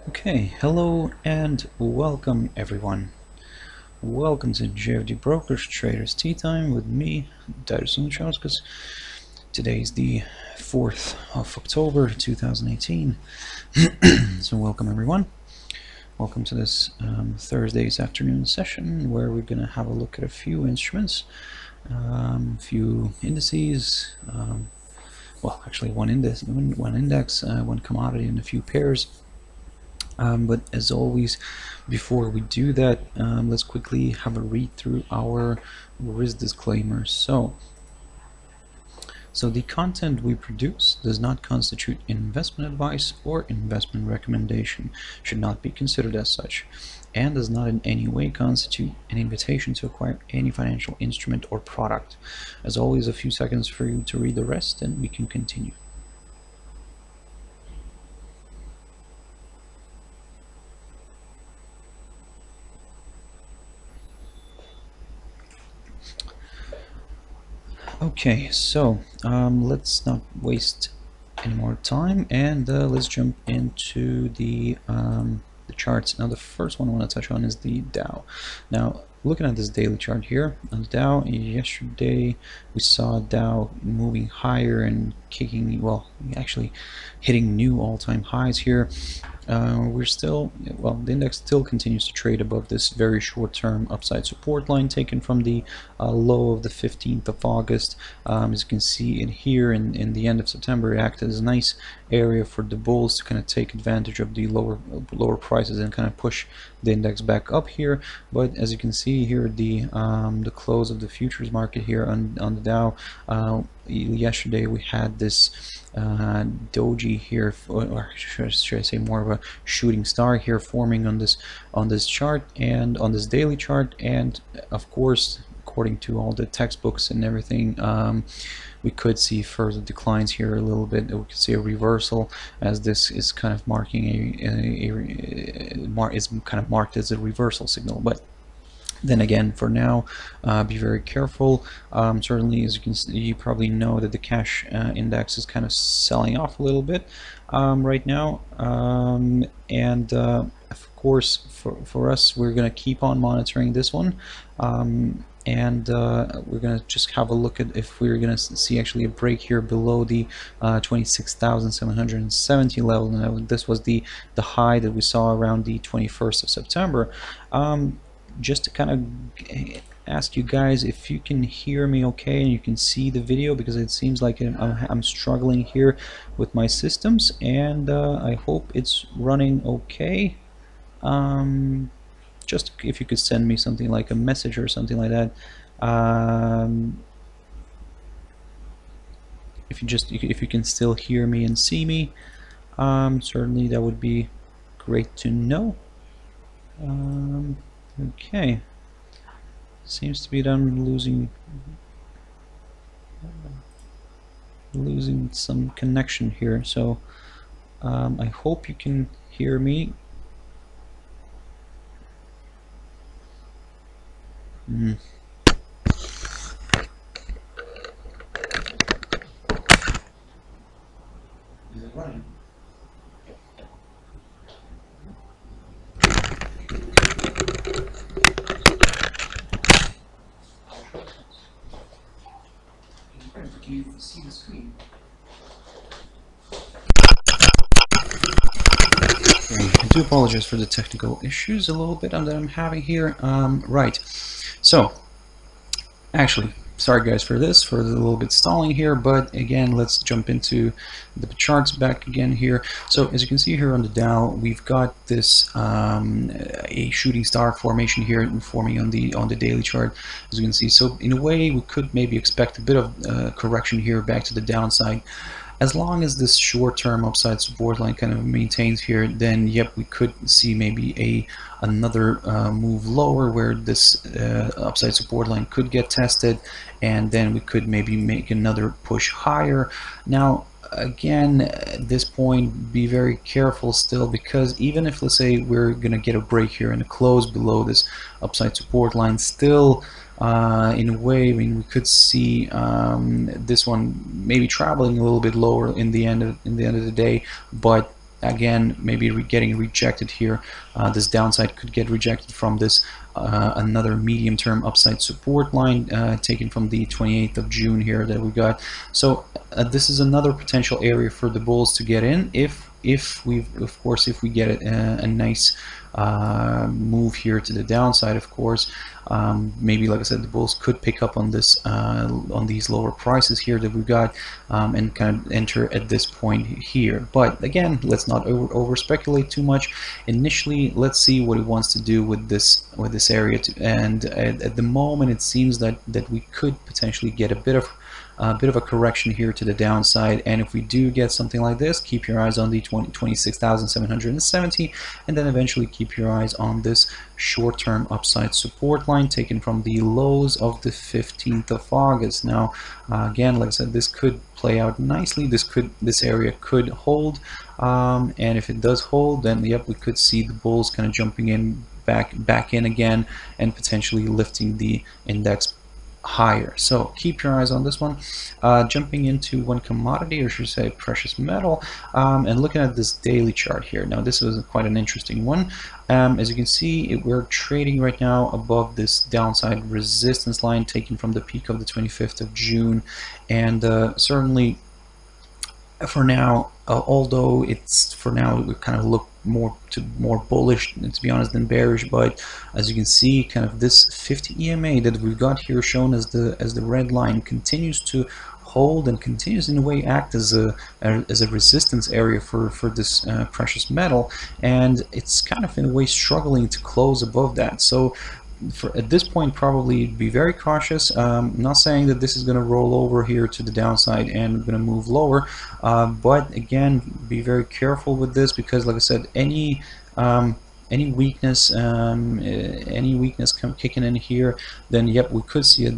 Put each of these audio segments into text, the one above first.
Okay, hello and welcome everyone. Welcome to JFD Brokers Traders Tea Time with me, Darius Unchauskas. Today is the 4th of October 2018. So welcome everyone. Welcome to this Thursday's afternoon session where we're going to have a look at a few instruments, a few indices, well actually one index, one commodity and a few pairs. But as always, before we do that, let's quickly have a read through our risk disclaimer. So the content we produce does not constitute investment advice or investment recommendation, should not be considered as such, and does not in any way constitute an invitation to acquire any financial instrument or product. As always, a few seconds for you to read the rest and we can continue. Okay, so let's not waste any more time and let's jump into the charts. Now the first one I want to touch on is the Dow. Now looking at this daily chart here on the Dow, yesterday we saw Dow moving higher and kicking, well, actually hitting new all-time highs here. We're still, well, the index still continues to trade above this very short-term upside support line taken from the low of the 15th of August. As you can see in here in the end of September, it acted as a nice area for the bulls to kind of take advantage of the lower prices and kind of push the index back up here. But as you can see here, the close of the futures market here on the Dow, yesterday we had this doji here, or should I say more of a shooting star here forming on this chart and on this daily chart, and of course according to all the textbooks and everything, we could see further declines here a little bit. We could see a reversal, as this is kind of marking is kind of marked as a reversal signal. But then again, for now, be very careful. Certainly, as you can see, you probably know that the cash index is kind of selling off a little bit right now, and of course for us, we're going to keep on monitoring this one, and we're going to just have a look at if we're going to see actually a break here below the 26,770 level. And this was the high that we saw around the 21st of September. Just to kind of ask you guys if you can hear me okay and you can see the video, because it seems like I'm struggling here with my systems, and I hope it's running okay. Just if you could send me something like a message or something like that. If you can still hear me and see me, certainly that would be great to know. Okay, seems to be that I'm losing some connection here, so I hope you can hear me. Is it running? Can you see the screen? I do apologize for the technical issues a little bit that I'm having here. Right, so actually, sorry guys for this, for the little bit stalling here, but again, let's jump into the charts back again here. So as you can see here on the Dow, we've got this a shooting star formation here forming on the daily chart, as you can see. So in a way, we could maybe expect a bit of correction here back to the downside. As long as this short-term upside support line kind of maintains here, then yep, we could see maybe another move lower where this upside support line could get tested, and then we could maybe make another push higher. Now again, at this point, be very careful still, because even if, let's say, we're gonna get a break here and a close below this upside support line, still in a way, I mean, we could see this one maybe traveling a little bit lower in the end of the day, but again, maybe getting rejected here. This downside could get rejected from this another medium-term upside support line taken from the 28th of June here that we got. So this is another potential area for the bulls to get in if we, of course, if we get a nice move here to the downside. Of course, maybe, like I said, the bulls could pick up on this on these lower prices here that we've got and kind of enter at this point here. But again, let's not over speculate too much. Initially, let's see what it wants to do with this area and at the moment it seems that we could potentially get a bit of a correction here to the downside, and if we do get something like this, keep your eyes on the 26,770, and then eventually keep your eyes on this short-term upside support line taken from the lows of the 15th of August. Now again, like I said, this could play out nicely. This area could hold, and if it does hold, then yep, we could see the bulls kind of jumping in back in again and potentially lifting the index higher. So keep your eyes on this one. Jumping into one commodity, or should I say precious metal, and looking at this daily chart here. Now this was quite an interesting one. As you can see, we're trading right now above this downside resistance line taken from the peak of the 25th of June, and certainly for now, although it's for now we kind of look more bullish, to be honest, than bearish, but as you can see, kind of this 50 EMA that we've got here shown as the red line continues to hold and continues in a way act as a resistance area for this precious metal, and it's kind of in a way struggling to close above that. So at this point, probably be very cautious. I'm not saying that this is going to roll over here to the downside and going to move lower, but again, be very careful with this, because like I said, any weakness kicking in here, then yep, we could see a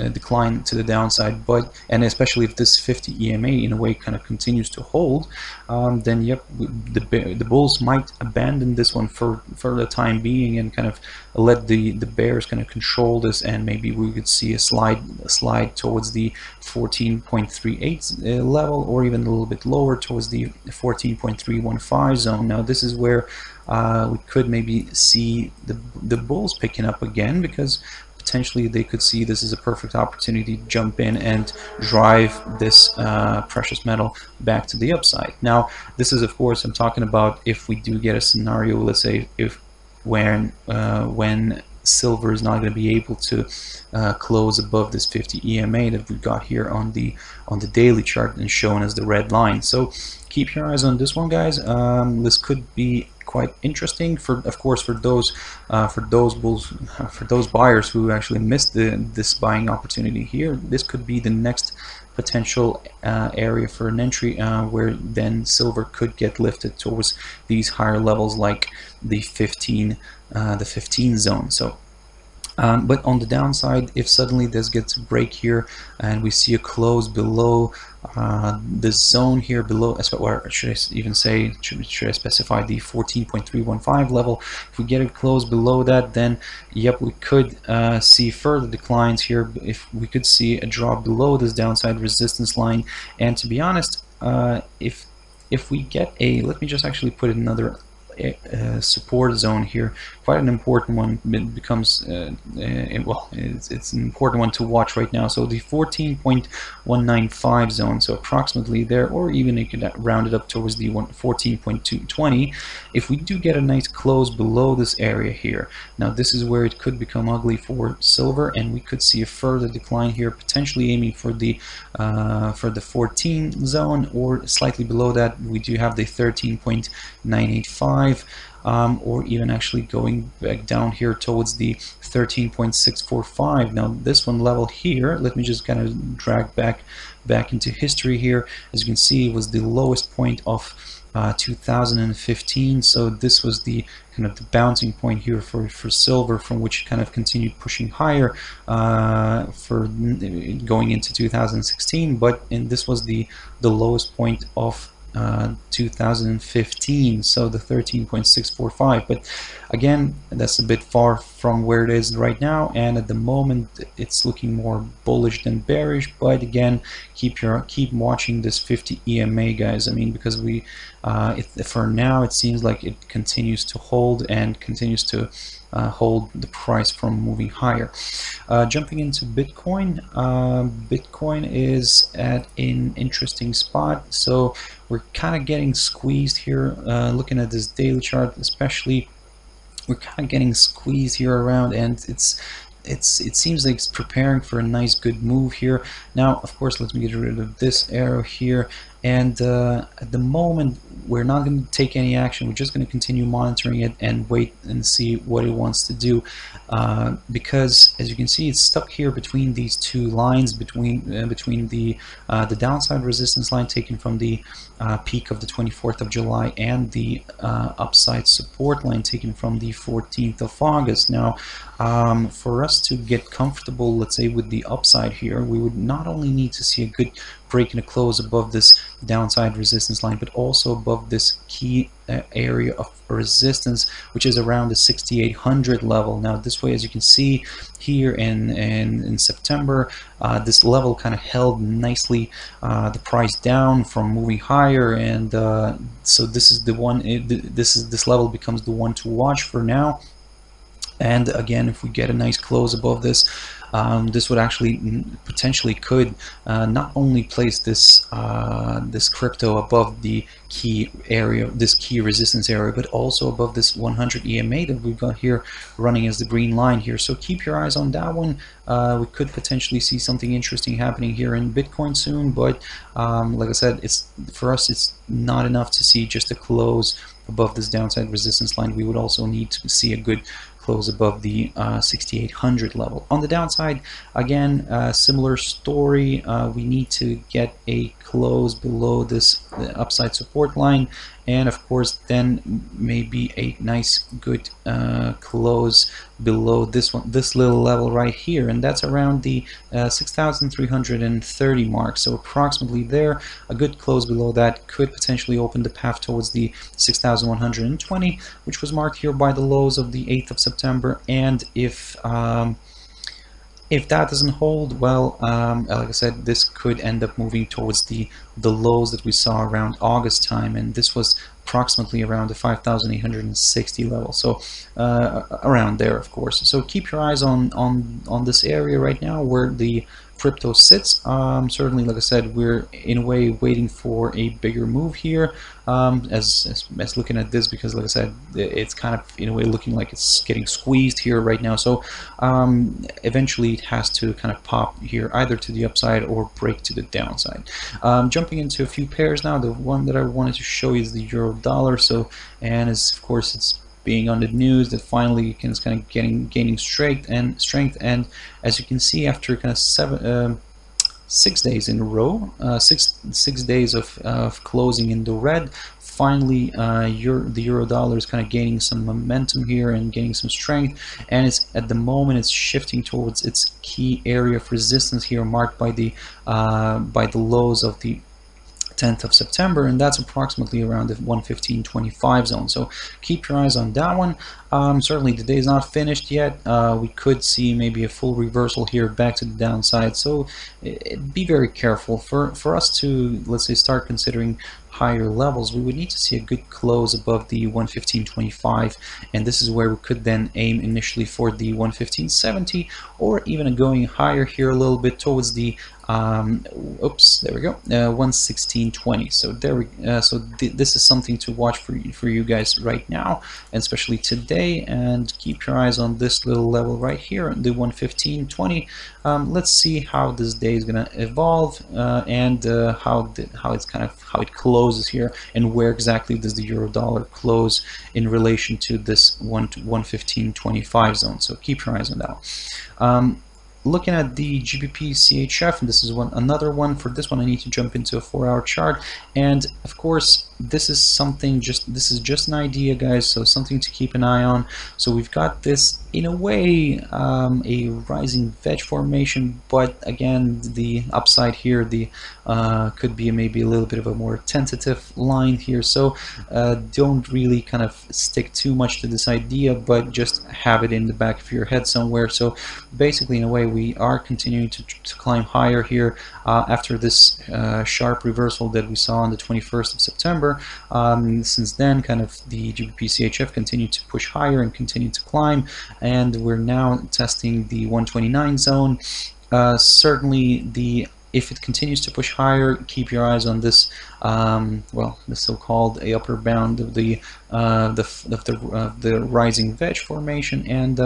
decline to the downside. And especially if this 50 EMA in a way kind of continues to hold, then yep, the bulls might abandon this one for the time being and kind of let the bears kind of control this, and maybe we could see a slide towards the 14.38 level, or even a little bit lower towards the 14.315 zone. Now this is where we could maybe see the bulls picking up again, because potentially they could see this is a perfect opportunity to jump in and drive this precious metal back to the upside. Now this is, of course, I'm talking about if we do get a scenario, let's say when silver is not going to be able to close above this 50 EMA that we've got here on the daily chart and shown as the red line. So keep your eyes on this one, guys. This could be quite interesting of course for those buyers who actually missed this buying opportunity here. This could be the next potential area for an entry, where then silver could get lifted towards these higher levels like the 15 zone. So but on the downside, if suddenly this gets a break here and we see a close below this zone here below, or should I even say, should I specify the 14.315 level, if we get it close below that, then yep, we could see further declines here. If we could see a drop below this downside resistance line, and to be honest, if we get let me just actually put another support zone here, quite an important one. It becomes well, it's an important one to watch right now. So the 14.195 zone, so approximately there, or even you could round it up towards the 14.220. if we do get a nice close below this area here, now this is where it could become ugly for silver, and we could see a further decline here, potentially aiming for the 14 zone, or slightly below that we do have the 13.985, or even actually going back down here towards the 13.645. Now this one level here, let me just kind of drag back into history here. As you can see, it was the lowest point of 2015, so this was the kind of the bouncing point here for silver, from which it kind of continued pushing higher for going into 2016, but this was the lowest point of 2015, so the 13.645. But again, that's a bit far from where it is right now, and at the moment it's looking more bullish than bearish. But again, keep watching this 50 EMA, guys. I mean, because for now it seems like it continues to hold and continues to hold the price from moving higher. Jumping into Bitcoin, Bitcoin is at an interesting spot. So we're kind of getting squeezed here. Looking at this daily chart, especially, we're kind of getting squeezed here around, and it seems like it's preparing for a nice good move here. Now, of course, let me get rid of this arrow here, and at the moment we're not going to take any action. We're just going to continue monitoring it and wait and see what it wants to do, because as you can see, it's stuck here between these two lines, between the downside resistance line taken from the peak of the 24th of July and the upside support line taken from the 14th of August. Now, for us to get comfortable, let's say, with the upside here, we would not only need to see a good break and a close above this downside resistance line, but also above this key area of resistance, which is around the 6,800 level. Now, this way, as you can see here in September, this level kind of held nicely the price down from moving higher, and so this is the one. This level becomes the one to watch for now. And again, if we get a nice close above this, this would actually potentially could not only place this this crypto above the key area, this key resistance area, but also above this 100 EMA that we've got here running as the green line here. So keep your eyes on that one. We could potentially see something interesting happening here in Bitcoin soon, but like I said, for us it's not enough to see just a close above this downside resistance line. We would also need to see a good close above the 6,800 level. On the downside, again, similar story. We need to get a close below this upside support line, and of course then maybe a nice good close below this little level right here, and that's around the 6,330 mark. So approximately there, a good close below that could potentially open the path towards the 6,120, which was marked here by the lows of the 8th of September. And if that doesn't hold, well, like I said, this could end up moving towards the lows that we saw around August time, and this was approximately around the 5,860 level. So around there, of course. So keep your eyes on this area right now where the crypto sits. Certainly, like I said, we're in a way waiting for a bigger move here, as looking at this, because like I said, it's kind of in a way looking like it's getting squeezed here right now. So eventually it has to kind of pop here either to the upside or break to the downside. Jumping into a few pairs now, the one that I wanted to show you is the euro dollar. So, and of course it's being on the news that finally it's kind of gaining strength, and as you can see, after kind of 6 days in a row, six days of closing in the red, finally the euro dollar is kind of gaining some momentum here and gaining some strength, and it's at the moment it's shifting towards its key area of resistance here, marked by the lows of the 10th of September, and that's approximately around the 115.25 zone. So keep your eyes on that one. Certainly the day is not finished yet. We could see maybe a full reversal here back to the downside, so be very careful. For us to, let's say, start considering higher levels, we would need to see a good close above the 115.25, and this is where we could then aim initially for the 115.70, or even going higher here a little bit towards the oops, there we go, 116.20. So there we this is something to watch for you guys right now, and especially today. And keep your eyes on this little level right here, the 115.20. Let's see how this day is gonna evolve, and how it closes here, and where exactly does the euro dollar close in relation to this 115.25 zone. So keep your eyes on that. looking at the GBPCHF, and this is another one. For this one, I need to jump into a 4-hour chart, and of course, this is just an idea, guys. So something to keep an eye on. So we've got this, in a way, a rising veg formation, but again, the upside here, the could be maybe a little bit of a more tentative line here. So don't really kind of stick too much to this idea, but just have it in the back of your head somewhere. So basically, in a way, we are continuing to climb higher here after this sharp reversal that we saw on the 21st of September. Since then, kind of the GBPCHF continued to push higher and continue to climb, and we're now testing the 129 zone. Certainly, if it continues to push higher, keep your eyes on this, well, the so-called upper bound of the rising veg formation, and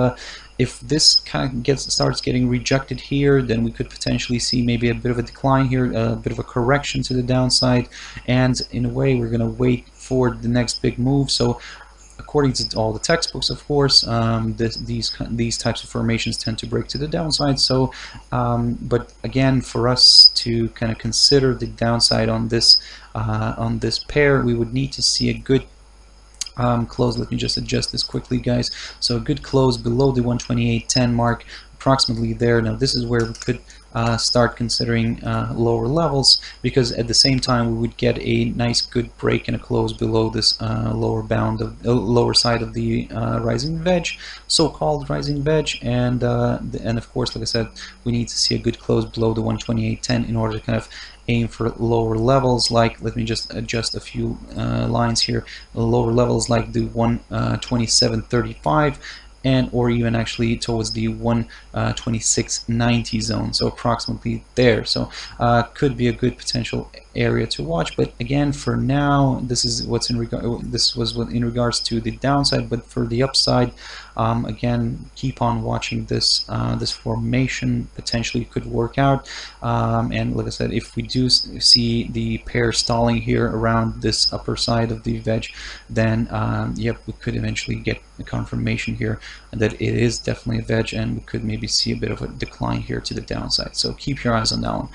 if this kind of starts getting rejected here, then we could potentially see maybe a bit of a decline here, a bit of a correction to the downside, and in a way, we're going to wait for the next big move. So according to all the textbooks, of course, these types of formations tend to break to the downside. So, but again, for us to kind of consider the downside on this pair, we would need to see a good close. Let me just adjust this quickly, guys. So a good close below the 128.10 mark, approximately there. Now this is where we could start considering lower levels, because at the same time we would get a nice good break and a close below this lower bound of lower side of the rising veg, so-called rising veg, and of course, like I said, we need to see a good close below the 128.10 in order to kind of aim for lower levels. Like, let me just adjust a few lines here. Lower levels like the 127.35, and or even actually towards the 126.90 zone, so approximately there. So could be a good potential area to watch, but again, for now, this is what's in regards to the downside. But for the upside, again, keep on watching this this formation. Potentially could work out, and like I said, if we do see the pair stalling here around this upper side of the veg, then yep, we could eventually get a confirmation here that it is definitely a veg, and we could maybe see a bit of a decline here to the downside. So keep your eyes on that one.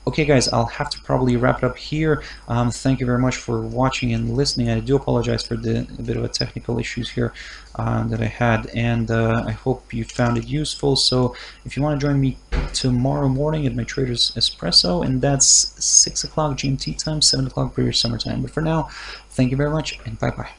Okay, guys, I'll have to probably wrap it up here. Thank you very much for watching and listening. I do apologize for a bit of a technical issues here that I had, and I hope you found it useful. So if you want to join me tomorrow morning at my Trader's Espresso, and that's 6 o'clock GMT time, 7 o'clock British Summer Time. But for now, thank you very much, and bye-bye.